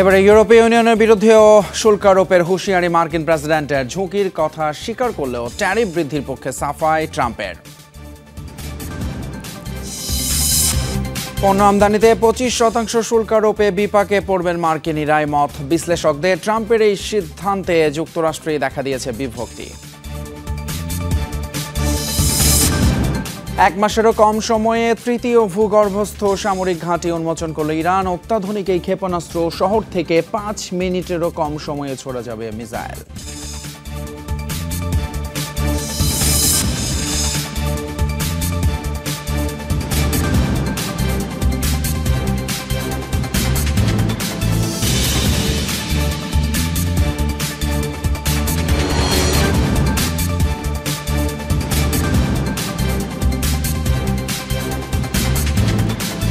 এবারে ইউরোপীয় ইউনিয়নের বিরুদ্ধেও শুল্ক আরোপের হুঁশিয়ারি মার্কিন প্রেসিডেন্টের। ঝুঁকির কথা স্বীকার করলেও ট্যারিফ বৃদ্ধির পক্ষে সাফাই ট্রাম্পের। পণ্য আমদানিতে 25% শুল্ক আরোপে বিপাকে পড়বেন মার্কিনিরা। মত বিশ্লেষকদের। ট্রাম্পের এই সিদ্ধান্তে যুক্তরাষ্ট্রেই দেখা দিয়েছে বিভক্তি। এক মাসেরও কম সময়ে তৃতীয় ভূগর্ভস্থ সামরিক ঘাঁটি উন্মোচন করল ইরান। অত্যাধুনিক এই ক্ষেপণাস্ত্র শহর থেকে 5 মিনিটেরও কম সময়ে ছোড়া যাবে মিসাইল।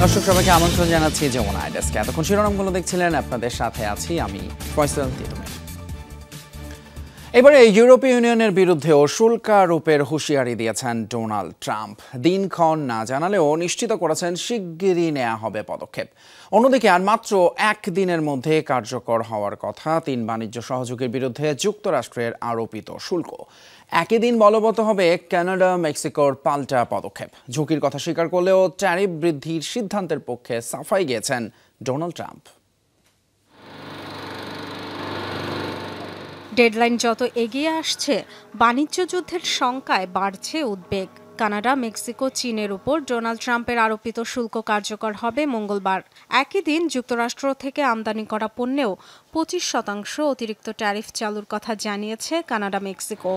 দর্শক সবাইকে আমন্ত্রণ জানাচ্ছি যমুনা ডেস্কে। এতক্ষণ শিরোনামগুলো দেখছিলেন, আপনাদের সাথে আছি আমি ফয়সাল তিতুমির। এবারে ইউরোপীয় ইউনিয়নের বিরুদ্ধেও শুল্ক আরোপের হুঁশিয়ারি দিয়েছেন ডোনাল্ড ট্রাম্প। দিনক্ষণ না জানালেও নিশ্চিত করেছেন শিগগিরই নেওয়া হবে পদক্ষেপ। অন্যদিকে আর মাত্র একদিনের মধ্যে কার্যকর হওয়ার কথা 3 বাণিজ্য সহযোগীর বিরুদ্ধে যুক্তরাষ্ট্রের আরোপিত শুল্ক। একই দিন বলবৎ হবে কানাডা মেক্সিকোর পাল্টা পদক্ষেপ। ঝুঁকির কথা স্বীকার করলেও ট্যারিফ বৃদ্ধির সিদ্ধান্তের পক্ষে সাফাই গিয়েছেন ডোনাল্ড ট্রাম্প। ডেডলাইন যত এগিয়ে আসছে, বাণিজ্য যুদ্ধের শঙ্কায় বাড়ছে উদ্বেগ। কানাডা, মেক্সিকো, চীনের উপর ডোনাল্ড ট্রাম্পের আরোপিত শুল্ক কার্যকর হবে মঙ্গলবার। একই দিন যুক্তরাষ্ট্র থেকে আমদানি করা পণ্যেও 25% অতিরিক্ত ট্যারিফ চালুর কথা জানিয়েছে কানাডা, মেক্সিকো।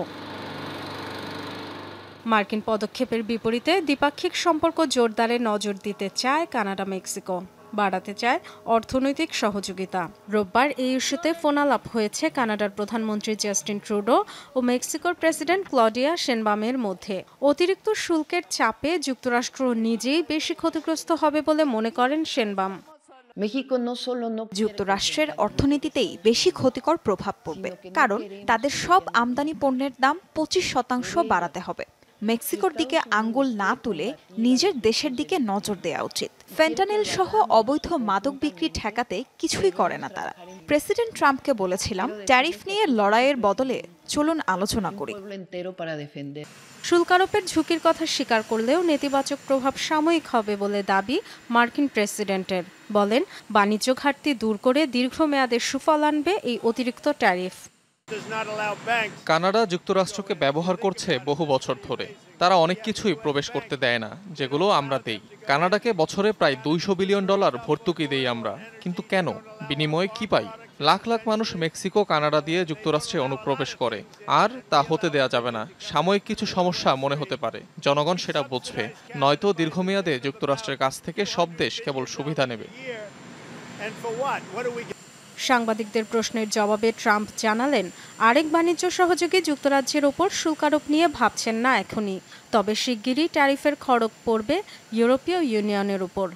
মার্কিন পদক্ষেপের বিপরীতে দ্বিপাক্ষিক সম্পর্ক জোরদারে নজর দিতে চায় কানাডা, মেক্সিকো। বাড়াতে চায় অর্থনৈতিক সহযোগিতা। রোববার এই ইস্যুতে ফোনালাপ হয়েছে কানাডার প্রধানমন্ত্রী জাস্টিন ট্রুডো ও মেক্সিকোর প্রেসিডেন্ট ক্লডিয়া শেনবামের মধ্যে। অতিরিক্ত শুল্কের চাপে যুক্তরাষ্ট্র নিজেই বেশি ক্ষতিগ্রস্ত হবে বলে মনে করেন শেনবাম। যুক্তরাষ্ট্রের অর্থনীতিতেই বেশি ক্ষতিকর প্রভাব পড়বে, কারণ তাদের সব আমদানি পণ্যের দাম 25% বাড়াতে হবে। মেক্সিকোর দিকে আঙ্গুল না তুলে নিজের দেশের দিকে নজর দেওয়া উচিত। ফেন্টানিল সহ অবৈধ মাদক বিক্রি ঠেকাতে কিছুই করে না তারা। প্রেসিডেন্ট ট্রাম্পকে বলেছিলাম, ট্যারিফ নিয়ে লড়াইয়ের বদলে চলুন আলোচনা করি। শুল্ক আরোপের ঝুঁকির কথা স্বীকার করলেও নেতিবাচক প্রভাব সাময়িক হবে বলে দাবি মার্কিন প্রেসিডেন্টের। বলেন, বাণিজ্য ঘাটতি দূর করে দীর্ঘমেয়াদে সুফল আনবে এই অতিরিক্ত ট্যারিফ। কানাডা যুক্তরাষ্ট্রকে ব্যবহার করছে বহু বছর ধরে। তারা অনেক কিছুই প্রবেশ করতে দেয় না, যেগুলো আমরা দেই। কানাডাকে বছরে প্রায় $200 বিলিয়ন ভর্তুকি দেই আমরা। কিন্তু কেন? বিনিময়ে কি পাই? লাখ লাখ মানুষ মেক্সিকো, কানাডা দিয়ে যুক্তরাষ্ট্রে অনুপ্রবেশ করে, আর তা হতে দেয়া যাবে না। সাময়িক কিছু সমস্যা মনে হতে পারে, জনগণ সেটা বুঝবে। নয়তো দীর্ঘমেয়াদে যুক্তরাষ্ট্রের কাছ থেকে সব দেশ কেবল সুবিধা নেবে। সাংবাদিকদের প্রশ্নের জবাবে ট্রাম্প জানালেন, আরেক বাণিজ্য সহযোগী যুক্তরাজ্যের ওপর শুল্ক আরোপ নিয়ে ভাবছেন না এখনই। তবে শিগগিরই ট্যারিফের খড়গ পড়বে ইউরোপীয় ইউনিয়নের উপর।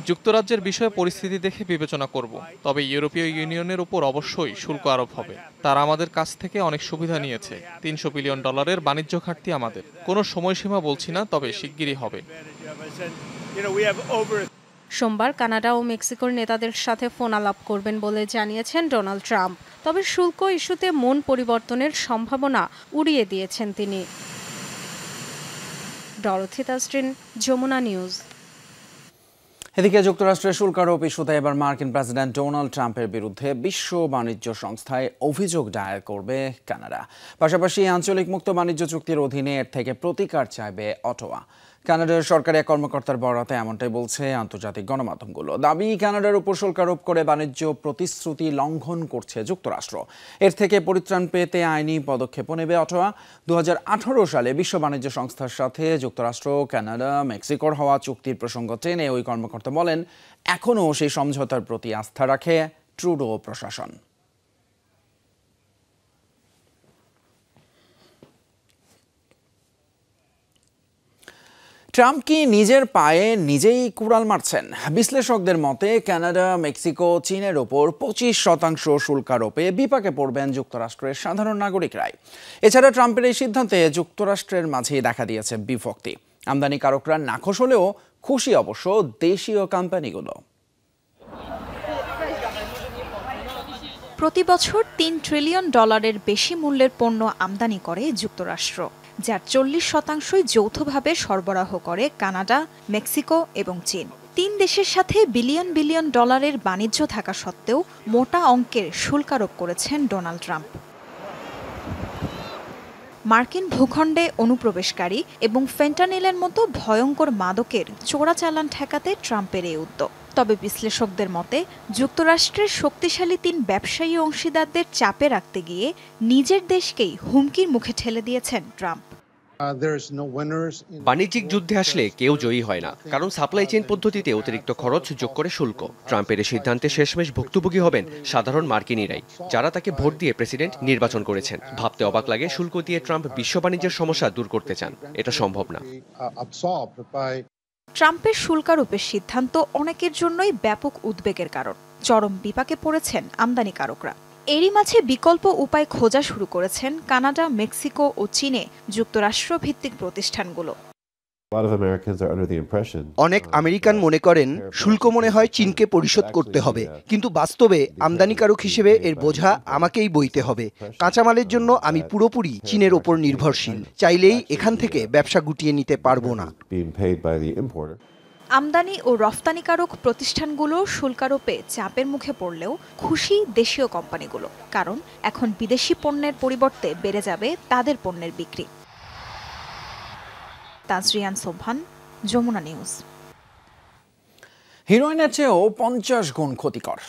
যুক্তরাজ্যের বিষয়ে পরিস্থিতি দেখে বিবেচনা করব, তবে ইউরোপীয় ইউনিয়নের উপর অবশ্যই শুল্ক আরোপ হবে। তারা আমাদের কাছ থেকে অনেক সুবিধা নিয়েছে। $300 বিলিয়ন বাণিজ্য ঘাটতি আমাদের। কোনো সময়সীমা বলছি না, তবে শিগগিরই হবে। সোমবার কানাডা ও মেক্সিকোর নেতাদের সাথে ফোন আলাপ করবেন বলে জানিয়েছেন ডোনাল্ড ট্রাম্প। তবে শুল্ক ইস্যুতে মন পরিবর্তনের সম্ভাবনা উড়িয়ে দিয়েছেন তিনি। Dorothy Tasrin, Jamuna news. এদিকে যুক্তরাষ্ট্রের শুল্ক আরোপ ইস্যুতে এবার মার্কিন প্রেসিডেন্ট ডোনাল্ড ট্রাম্পের বিরুদ্ধে বিশ্ব বাণিজ্য সংস্থায় অভিযোগ দায়ের করবে কানাডা। পাশাপাশি আঞ্চলিক মুক্ত বাণিজ্য চুক্তির অধীনে এর থেকে প্রতিকার চাইবে অটোয়া। কানাডার সরকারি এক কর্মকর্তার বরাতে এমনটাই বলছে আন্তর্জাতিক গণমাধ্যমগুলো। দাবি, কানাডার উপর শুল্ক আরোপ করে বাণিজ্য প্রতিশ্রুতি লঙ্ঘন করছে যুক্তরাষ্ট্র। এর থেকে পরিত্রাণ পেতে আইনি পদক্ষেপও নেবে অটোয়া। 2018 সালে বিশ্ব বাণিজ্য সংস্থার সাথে যুক্তরাষ্ট্র, কানাডা, মেক্সিকোর হওয়া চুক্তির প্রসঙ্গ টেনে ওই কর্মকর্তা বলেন, এখনও সেই সমঝোতার প্রতি আস্থা রাখে ট্রুডো প্রশাসন। ট্রাম্প কি নিজের পায়ে নিজেই কুড়াল মারছেন? বিশ্লেষকদের মতে কানাডা, মেক্সিকো, চীনের ওপর 25% শুল্ক আরোপে বিপাকে পড়বেন যুক্তরাষ্ট্রের সাধারণ নাগরিকরাই। এছাড়া ট্রাম্পের এই সিদ্ধান্তে যুক্তরাষ্ট্রের মাঝেই দেখা দিয়েছে বিভক্তি। আমদানিকারকরা নাখোশ হলেও খুশি অবশ্য দেশীয় কোম্পানিগুলো। প্রতি বছর $3 ট্রিলিয়ন বেশি মূল্যের পণ্য আমদানি করে যুক্তরাষ্ট্র, যার 40% যৌথভাবে সরবরাহ করে কানাডা, মেক্সিকো এবং চীন। 3 দেশের সাথে বিলিয়ন বিলিয়ন ডলারের বাণিজ্য থাকা সত্ত্বেও মোটা অঙ্কের শুল্ক আরোপ করেছেন ডোনাল্ড ট্রাম্প। মার্কিন ভূখণ্ডে অনুপ্রবেশকারী এবং ফেন্টানিলের মতো ভয়ঙ্কর মাদকের চোরাচালান ঠেকাতে ট্রাম্পের এই উদ্যোগ। তবে বিশ্লেষকদের মতে যুক্তরাষ্ট্রের শক্তিশালী 3 ব্যবসায়ী অংশীদারদের চাপে রাখতে গিয়ে নিজের দেশকেই হুমকির মুখে ঠেলে দিয়েছেন ট্রাম্প। বাণিজ্যিক যুদ্ধে আসলে কেউ জয়ী হয় না, কারণ সাপ্লাই চেইন পদ্ধতিতে অতিরিক্ত খরচ যোগ করে শুল্ক। ট্রাম্পের এই সিদ্ধান্তে শেষমেশ ভুক্তভোগী হবেন সাধারণ মার্কিনীরাই, যারা তাকে ভোট দিয়ে প্রেসিডেন্ট নির্বাচন করেছেন। ভাবতে অবাক লাগে, শুল্ক দিয়ে ট্রাম্প বিশ্ব বাণিজ্যের সমস্যা দূর করতে চান। এটা সম্ভব না। ট্রাম্পের শুল্ক আরোপের সিদ্ধান্ত অনেকের জন্যই ব্যাপক উদ্বেগের কারণ। চরম বিপাকে পড়েছেন আমদানিকারকরা। এরই মাঝে বিকল্প উপায় খোঁজা শুরু করেছেন কানাডা, মেক্সিকো ও চীনে যুক্তরাষ্ট্র ভিত্তিক প্রতিষ্ঠানগুলো। অনেক আমেরিকান মনে করেন শুল্ক মনে হয় চীনকে পরিশোধ করতে হবে, কিন্তু বাস্তবে আমদানিকারক হিসেবে এর বোঝা আমাকেই বইতে হবে। কাঁচামালের জন্য আমি পুরোপুরি চীনের ওপর নির্ভরশীল। চাইলেই এখান থেকে ব্যবসা গুটিয়ে নিতে পারবো না। আমদানি ও রফতানিকারক প্রতিষ্ঠানগুলো শুল্কারোপে চাপের মুখে পড়লেও খুশি দেশীয় কোম্পানিগুলো, কারণ এখন বিদেশি পণ্যের পরিবর্তে বেড়ে যাবে তাদের পণ্যের বিক্রি। তাজরিয়ান সোবহান, যমুনা নিউজ। হিরোইনের চেয়েও 50 গুণ ক্ষতিকর,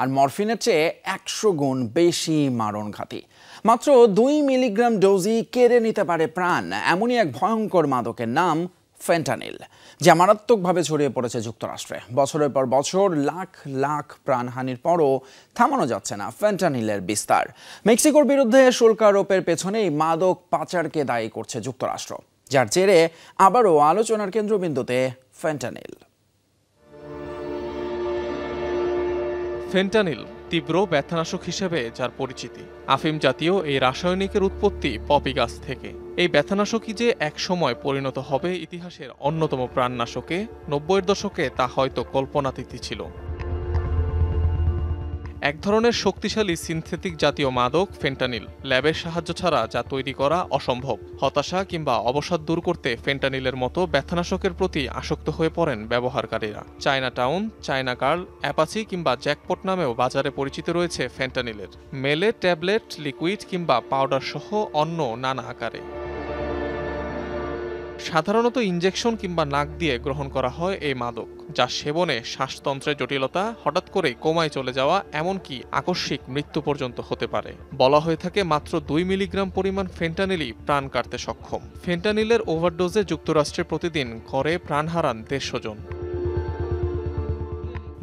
আর মরফিনের চেয়ে 100 গুণ বেশি মারণঘাতী। মাত্র 2 মিলিগ্রাম ডোজই কেড়ে নিতে পারে প্রাণ, এমনই এক ভয়ঙ্কর মাদকের নাম ফেন্টানিল, যা মারাত্মকভাবে ছড়িয়ে পড়েছে যুক্তরাষ্ট্রে। বছরের পর বছর লাখ লাখ প্রাণহানির পরও থামানো যাচ্ছে না ফেন্টানিলের বিস্তার। মেক্সিকোর বিরুদ্ধে শুল্ক আরোপের পেছনেই মাদক পাচারকে দায়ী করছে যুক্তরাষ্ট্র, যার জেরে আবারও আলোচনার কেন্দ্রবিন্দুতে ফেন্টানিল। ফেন্টানিল তীব্র ব্যথানাশক হিসেবে যার পরিচিতি। আফিম জাতীয় এই রাসায়নিকের উৎপত্তি পপি গাছ থেকে। এই ব্যথানাশকই যে এক সময় পরিণত হবে ইতিহাসের অন্যতম প্রাণনাশকে, 90-এর দশকে তা হয়তো কল্পনাতীত ছিল। এক ধরনের শক্তিশালী সিনথেটিক জাতীয় মাদক ফেন্টানিল, ল্যাবের সাহায্য ছাড়া যা তৈরি করা অসম্ভব। হতাশা কিংবা অবসাদ দূর করতে ফেন্টানিলের মতো ব্যথানাশকের প্রতি আসক্ত হয়ে পড়েন ব্যবহারকারীরা। China town, China girl, Apache কিংবা জ্যাকপট নামেও বাজারে পরিচিত রয়েছে ফেন্টানিলের। মেলে, ট্যাবলেট, লিকুইড কিংবা পাউডার সহ অন্য নানা আকারে। সাধারণত ইনজেকশন কিংবা নাক দিয়ে গ্রহণ করা হয় এই মাদক, যা সেবনে শ্বাসতন্ত্রের জটিলতা, হঠাৎ করেই কোমায় চলে যাওয়া, এমনকি আকস্মিক মৃত্যু পর্যন্ত হতে পারে। বলা হয়ে থাকে মাত্র 2 মিলিগ্রাম পরিমাণ ফেন্টানিলই প্রাণ কাটতে সক্ষম। ফেন্টানিলের ওভারডোজে যুক্তরাষ্ট্রে প্রতিদিন গড়ে প্রাণ হারান 150 জন।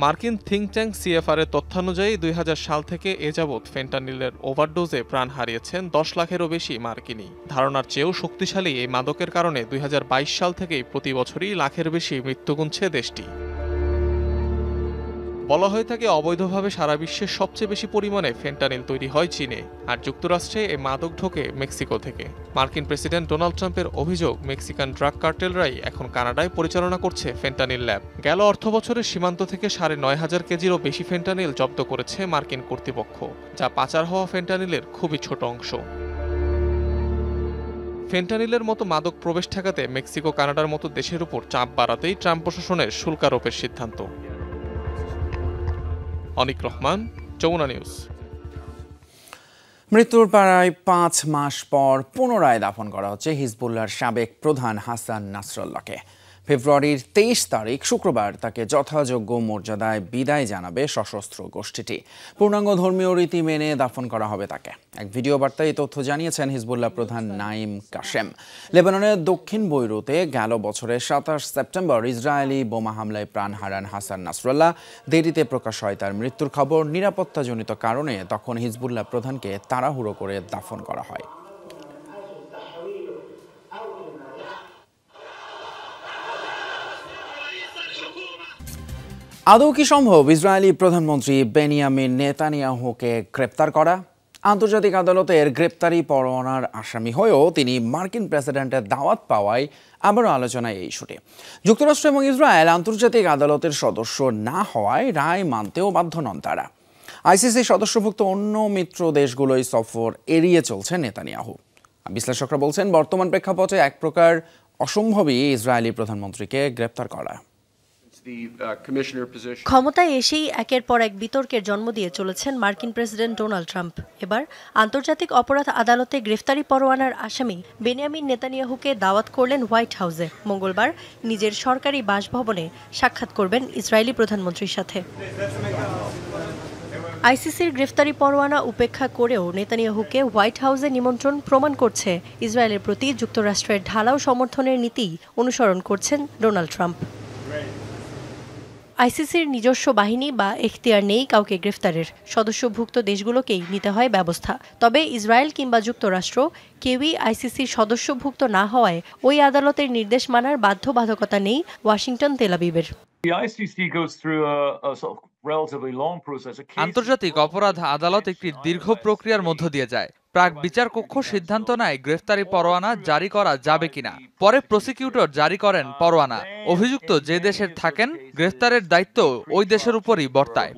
মার্কিন থিঙ্ক ট্যাঙ্ক CFR এর তথ্যানুযায়ী 2000 সাল থেকে এ যাবৎ ফেন্টানিলের ওভারডোজে প্রাণ হারিয়েছেন 10 লাখেরও বেশি মার্কিনী। ধারণার চেয়েও শক্তিশালী এই মাদকের কারণে 2022 সাল থেকেই প্রতি বছরই লাখের বেশি মৃত্যু গুনছে দেশটি। বলা হয়ে থাকে অবৈধভাবে সারা বিশ্বে সবচেয়ে বেশি পরিমাণে ফেন্টানিল তৈরি হয় চীনে, আর যুক্তরাষ্ট্রে এই মাদক ঢোকে মেক্সিকো থেকে। মার্কিন প্রেসিডেন্ট ডোনাল্ড ট্রাম্পের অভিযোগ, মেক্সিকান ড্রাগ কার্টেলরাই এখন কানাডায় পরিচালনা করছে ফেন্টানিল ল্যাব। গেল অর্থবছরে সীমান্ত থেকে 9500 কেজিরও বেশি ফেন্টানিল জব্দ করেছে মার্কিন কর্তৃপক্ষ, যা পাচার হওয়া ফেন্টানিলের খুবই ছোট অংশ। ফেন্টানিলের মতো মাদক প্রবেশ ঠেকাতে মেক্সিকো, কানাডার মতো দেশের উপর চাপ বাড়াতেই ট্রাম্প প্রশাসনের শুল্ক আরোপের সিদ্ধান্ত। অনিক রহমান, যমুনা নিউজ। মৃত্যুর প্রায় 5 মাস পর পুনরায় দাফন করা হচ্ছে হিজবুল্লাহর সাবেক প্রধান হাসান নাসরাল্লাহকে। ফেব্রুয়ারির 23 তারিখ শুক্রবার তাকে যথাযোগ্য মর্যাদায় বিদায় জানাবে সশস্ত্র গোষ্ঠীটি। পূর্ণাঙ্গ ধর্মীয় রীতি মেনে দাফন করা হবে তাকে। এক ভিডিও বার্তায় এই তথ্য জানিয়েছেন হিজবুল্লাহ প্রধান নাইম কাশেম। লেবাননের দক্ষিণ বৈরুতে গেল বছরের 27 সেপ্টেম্বর ইসরায়েলি বোমা হামলায় প্রাণ হারান হাসান নাসরাল্লাহ। দেরিতে প্রকাশ হয় তার মৃত্যুর খবর। নিরাপত্তাজনিত কারণে তখন হিজবুল্লাহ প্রধানকে তাড়াহুড়ো করে দাফন করা হয়। আদৌ কি সম্ভব ইসরায়েলি প্রধানমন্ত্রী বেনিয়ামিন নেতানিয়াহুকে গ্রেপ্তার করা? আন্তর্জাতিক আদালতের গ্রেপ্তারি পরোয়ানার আসামি হয়েও তিনি মার্কিন প্রেসিডেন্টের দাওয়াত পাওয়ায় আবারও আলোচনায় এই ইস্যুটি। যুক্তরাষ্ট্র এবং ইসরায়েল আন্তর্জাতিক আদালতের সদস্য না হওয়ায় রায় মানতেও বাধ্য নন তারা। আইসিসি সদস্যভুক্ত অন্য মিত্র দেশগুলোই সফর এড়িয়ে চলছে নেতানিয়াহু। বিশ্লেষকরা বলছেন, বর্তমান প্রেক্ষাপটে এক প্রকার অসম্ভবই ইসরায়েলি প্রধানমন্ত্রীকে গ্রেপ্তার করা। ক্ষমতায় এসেই একের পর এক বিতর্কের জন্ম দিয়ে চলেছেন মার্কিন প্রেসিডেন্ট ডোনাল্ড ট্রাম্প। এবার আন্তর্জাতিক অপরাধ আদালতে গ্রেফতারি পরোয়ানার আসামি বেনিয়ামিন নেতানিয়াহুকে দাওয়াত করলেন হোয়াইট হাউসে। মঙ্গলবার নিজের সরকারি বাসভবনে সাক্ষাৎ করবেন ইসরায়েলি প্রধানমন্ত্রীর সাথে। আইসিসির গ্রেফতারি পরোয়ানা উপেক্ষা করেও নেতানিয়াহুকে হোয়াইট হাউসে নিমন্ত্রণ প্রমাণ করছে ইসরায়েলের প্রতি যুক্তরাষ্ট্রের ঢালাও সমর্থনের নীতি অনুসরণ করছেন ডোনাল্ড ট্রাম্প। আইসিসির নিজস্ব বাহিনী বা এখতিয়ার নেই কাউকে গ্রেফতারের, সদস্যভুক্ত দেশগুলোকেই নিতে হয় ব্যবস্থা। তবে ইসরায়েল কিংবা যুক্তরাষ্ট্র কেউই আইসিসির সদস্যভুক্ত না হওয়ায় ওই আদালতের নির্দেশ মানার বাধ্যবাধকতা নেই ওয়াশিংটন তেল আবিবের। আন্তর্জাতিক অপরাধ আদালত একটি দীর্ঘ প্রক্রিয়ার মধ্য দিয়ে যায়। প্রাক বিচার কক্ষ সিদ্ধান্ত নেয় গ্রেফতারি পরোয়ানা জারি করা যাবে কিনা। পরে প্রসিকিউটর জারি করেন পরোয়ানা। অভিযুক্ত যে দেশের থাকেন, গ্রেফতারের দায়িত্ব ওই দেশের উপরই বর্তায়।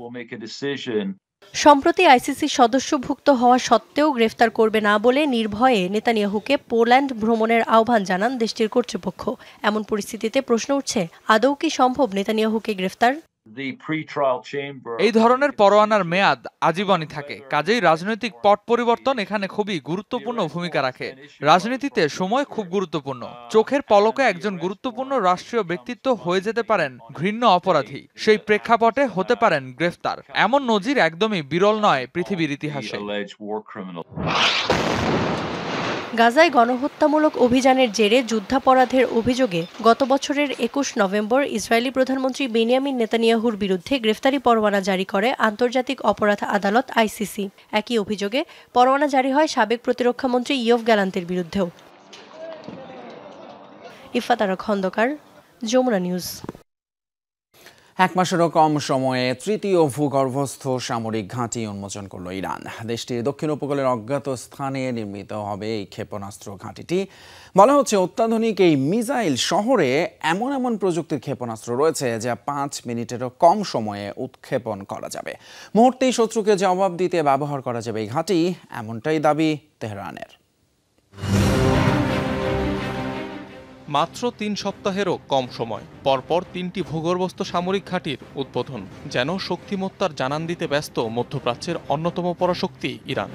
সম্প্রতি আইসিসির সদস্যভুক্ত হওয়া সত্ত্বেও গ্রেফতার করবে না বলে নির্ভয়ে নেতানিয়াহুকে পোল্যান্ড ভ্রমণের আহ্বান জানান দেশটির কর্তৃপক্ষ। এমন পরিস্থিতিতে প্রশ্ন উঠছে, আদৌ কি সম্ভব নেতানিয়াহুকে গ্রেফতার? এই ধরনের পরোয়ানার মেয়াদ আজীবনই থাকে, কাজেই রাজনৈতিক পট পরিবর্তন এখানে খুবই গুরুত্বপূর্ণ ভূমিকা রাখে। রাজনীতিতে সময় খুব গুরুত্বপূর্ণ। চোখের পলকে একজন গুরুত্বপূর্ণ রাষ্ট্রীয় ব্যক্তিত্ব হয়ে যেতে পারেন ঘৃণ্য অপরাধী, সেই প্রেক্ষাপটে হতে পারেন গ্রেফতার। এমন নজির একদমই বিরল নয় পৃথিবীর ইতিহাসে। গাজায় গণহত্যামূলক অভিযানের জেরে যুদ্ধাপরাধের অভিযোগে গত বছরের ২১ নভেম্বর ইসরায়েলি প্রধানমন্ত্রী বেনিয়ামিন নেতানিয়াহুর বিরুদ্ধে গ্রেফতারি পরোয়ানা জারি করে আন্তর্জাতিক অপরাধ আদালত আইসিসি। একই অভিযোগে পরোয়ানা জারি হয় সাবেক প্রতিরক্ষামন্ত্রী ইয়োভ গ্যালান্তের বিরুদ্ধেও। ইফাতারা খন্দকার, যমুনা নিউজ। এক মাসেরও কম সময়ে তৃতীয় ভূগর্ভস্থ সামরিক ঘাঁটি উন্মোচন করল ইরান। দেশটির দক্ষিণ উপকূলের অজ্ঞাত স্থানে নির্মিত হবে এই ক্ষেপণাস্ত্র ঘাঁটিটি। বলা হচ্ছে, অত্যাধুনিক এই মিসাইল শহরে এমন এমন প্রযুক্তির ক্ষেপণাস্ত্র রয়েছে যা 5 মিনিটেরও কম সময়ে উৎক্ষেপণ করা যাবে। মুহূর্তেই শত্রুকে জবাব দিতে ব্যবহার করা যাবে এই ঘাঁটি, এমনটাই দাবি তেহরানের। মাত্র 3 সপ্তাহেরও কম সময়, পরপর 3টি ভূগর্ভস্থ সামরিক ঘাঁটির উদ্বোধন, যেন শক্তিমত্তার জানান দিতে ব্যস্ত মধ্যপ্রাচ্যের অন্যতম পরাশক্তি ইরান।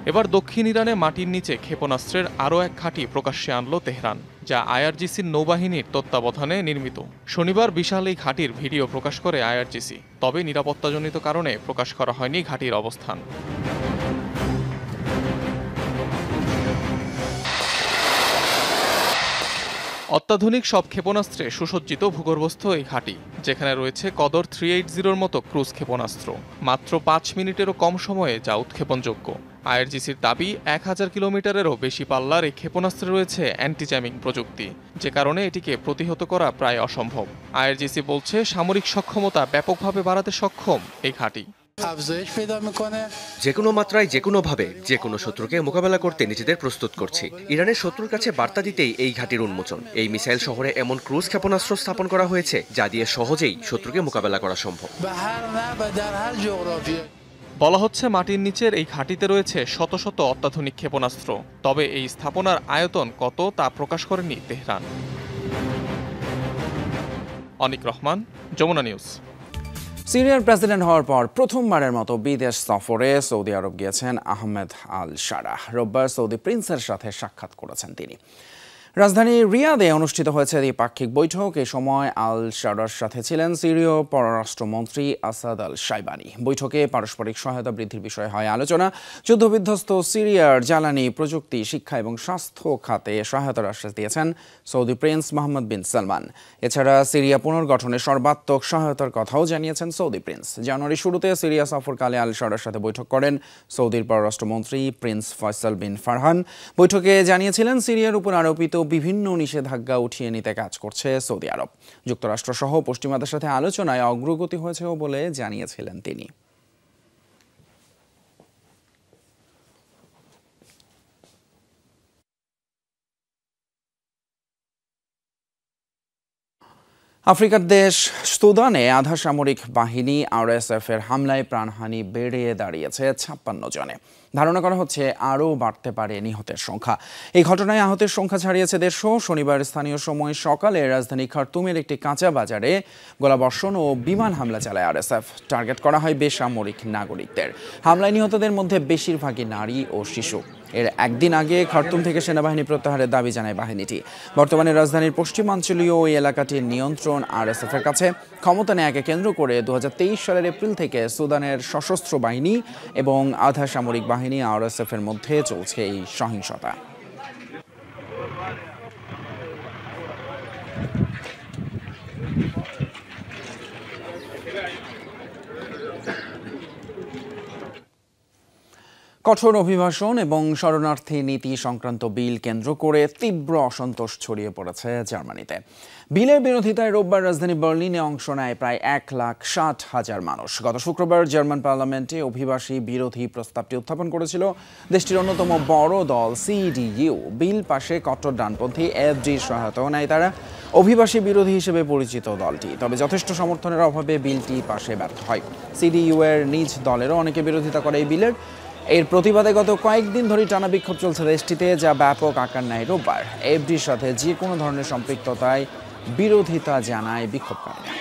এবার দক্ষিণ ইরানে মাটির নিচে ক্ষেপণাস্ত্রের আরও এক ঘাঁটি প্রকাশ্যে আনল তেহরান, যা আইআরজিসির নৌবাহিনীর তত্ত্বাবধানে নির্মিত। শনিবার বিশাল এই ঘাঁটির ভিডিও প্রকাশ করে আইআরজিসি, তবে নিরাপত্তাজনিত কারণে প্রকাশ করা হয়নি ঘাঁটির অবস্থান। অত্যাধুনিক সব ক্ষেপণাস্ত্রে সুসজ্জিত ভূগর্ভস্থ এই ঘাঁটি, যেখানে রয়েছে কদর 380-র মতো ক্রুজ ক্ষেপণাস্ত্র, মাত্র 5 মিনিটেরও কম সময়ে যা উৎক্ষেপণযোগ্য। আইআরজিসির দাবি, 1000 কিলোমিটারেরও বেশি পাল্লার এই ক্ষেপণাস্ত্রে রয়েছে অ্যান্টি জ্যামিং প্রযুক্তি, যে কারণে এটিকে প্রতিহত করা প্রায় অসম্ভব। আইআরজিসি বলছে, সামরিক সক্ষমতা ব্যাপকভাবে বাড়াতে সক্ষম এই ঘাঁটি। যে কোনো মাত্রায়, যে কোনোভাবে, যে কোনো শত্রুকে মোকাবেলা করতে নিজেদের প্রস্তুত করছি। ইরানের শত্রুর কাছে বার্তা দিতেই এই ঘাঁটির উন্মোচন। এই মিসাইল শহরে এমন ক্রুজ ক্ষেপণাস্ত্র স্থাপন করা হয়েছে যা দিয়ে সহজেই শত্রুকে মোকাবেলা করা সম্ভব। বলা হচ্ছে, মাটির নিচের এই ঘাঁটিতে রয়েছে শত শত অত্যাধুনিক ক্ষেপণাস্ত্র, তবে এই স্থাপনার আয়তন কত তা প্রকাশ করেনি তেহরান। অনিক রহমান, যমুনা নিউজ। সিরিয়ার প্রেসিডেন্ট হওয়ার পর প্রথমবারের মতো বিদেশ সফরে সৌদি আরব গিয়েছেন আহমেদ আল শারাহ। রোববার সৌদি প্রিন্সের সাথে সাক্ষাৎ করেছেন তিনি। রাজধানী রিয়াদে অনুষ্ঠিত হয়েছে দ্বিপাক্ষিক বৈঠক। এ সময় আল শারার সাথে ছিলেন সিরীয় পররাষ্ট্রমন্ত্রী আসাদ আল শাইবানি। বৈঠকে পারস্পরিক সহায়তা বৃদ্ধির বিষয়ে হয় আলোচনা। যুদ্ধবিধ্বস্ত সিরিয়ার জ্বালানি, প্রযুক্তি, শিক্ষা এবং স্বাস্থ্য খাতে সহায়তার আশ্বাস দিয়েছেন সৌদি প্রিন্স মোহাম্মদ বিন সালমান। এছাড়া সিরিয়া পুনর্গঠনে সর্বাত্মক সহায়তার কথাও জানিয়েছেন সৌদি প্রিন্স। জানুয়ারির শুরুতে সিরিয়া সফরকালে আল শারার সাথে বৈঠক করেন সৌদির পররাষ্ট্রমন্ত্রী প্রিন্স ফয়সাল বিন ফারহান। বৈঠকে জানিয়েছিলেন, সিরিয়ার উপর আরোপিত বিভিন্ন নিষেধাজ্ঞা উঠিয়ে নিতে কাজ করছে সৌদি আরব। যুক্তরাষ্ট্রসহ পশ্চিমাদের সাথে আলোচনায় অগ্রগতি হয়েছেও বলে জানিয়েছিলেন তিনি। আফ্রিকার দেশ সুদানে আধা সামরিক বাহিনী আরএসএফ এর হামলায় প্রাণহানি বেড়ে দাঁড়িয়েছে 56 জনে। ধারণা করা হচ্ছে আরও বাড়তে পারে নিহতের সংখ্যা। এই ঘটনায় আহতের সংখ্যা ছাড়িয়েছে 150। শনিবার স্থানীয় সময় সকালে রাজধানী খার্তুমের একটি কাঁচা বাজারে গোলাবর্ষণ ও বিমান হামলা চালায় আরএসএফ। টার্গেট করা হয় বেসামরিক নাগরিকদের। হামলায় নিহতদের মধ্যে বেশিরভাগই নারী ও শিশু। এর একদিন আগে খার্তুম থেকে সেনাবাহিনী প্রত্যাহারের দাবি জানায় বাহিনীটি। বর্তমানে রাজধানীর পশ্চিমাঞ্চলীয় ওই এলাকাটির নিয়ন্ত্রণ আরএসএফ এর কাছে। ক্ষমতা নেয়াকে কেন্দ্র করে 2023 সালের এপ্রিল থেকে সুদানের সশস্ত্র বাহিনী এবং আধা সামরিক বাহিনী আরএসএফ এর মধ্যে চলছে এই সহিংসতা। কঠোর অভিবাসন এবং শরণার্থী নীতি সংক্রান্ত বিল কেন্দ্র করে তীব্র অসন্তোষ ছড়িয়ে পড়েছে জার্মানিতে। বিলের বিরোধিতায় রোববার রাজধানী বার্লিনে অংশ নেয় প্রায় 1,60,000 মানুষ। গত শুক্রবার জার্মান পার্লামেন্টে অভিবাসী বিরোধী প্রস্তাবটি উত্থাপন করেছিল দেশটির অন্যতম বড় দল CDU। বিল পাশে কট্টর ডানপন্থী AfD'র সহায়তাও নেয় তারা। অভিবাসী বিরোধী হিসেবে পরিচিত দলটি, তবে যথেষ্ট সমর্থনের অভাবে বিলটি পাশে ব্যর্থ হয়। CDU এর নিজ দলেরও অনেকে বিরোধিতা করে এই বিলের। এর প্রতিবাদে গত কয়েকদিন ধরে টানা বিক্ষোভ চলছে দেশটিতে, যা ব্যাপক আকার নেয় রোববার। AfD'র সাথে যে কোনো ধরনের সম্পৃক্ততায় বিরোধিতা জানায় বিক্ষোভকারীরা।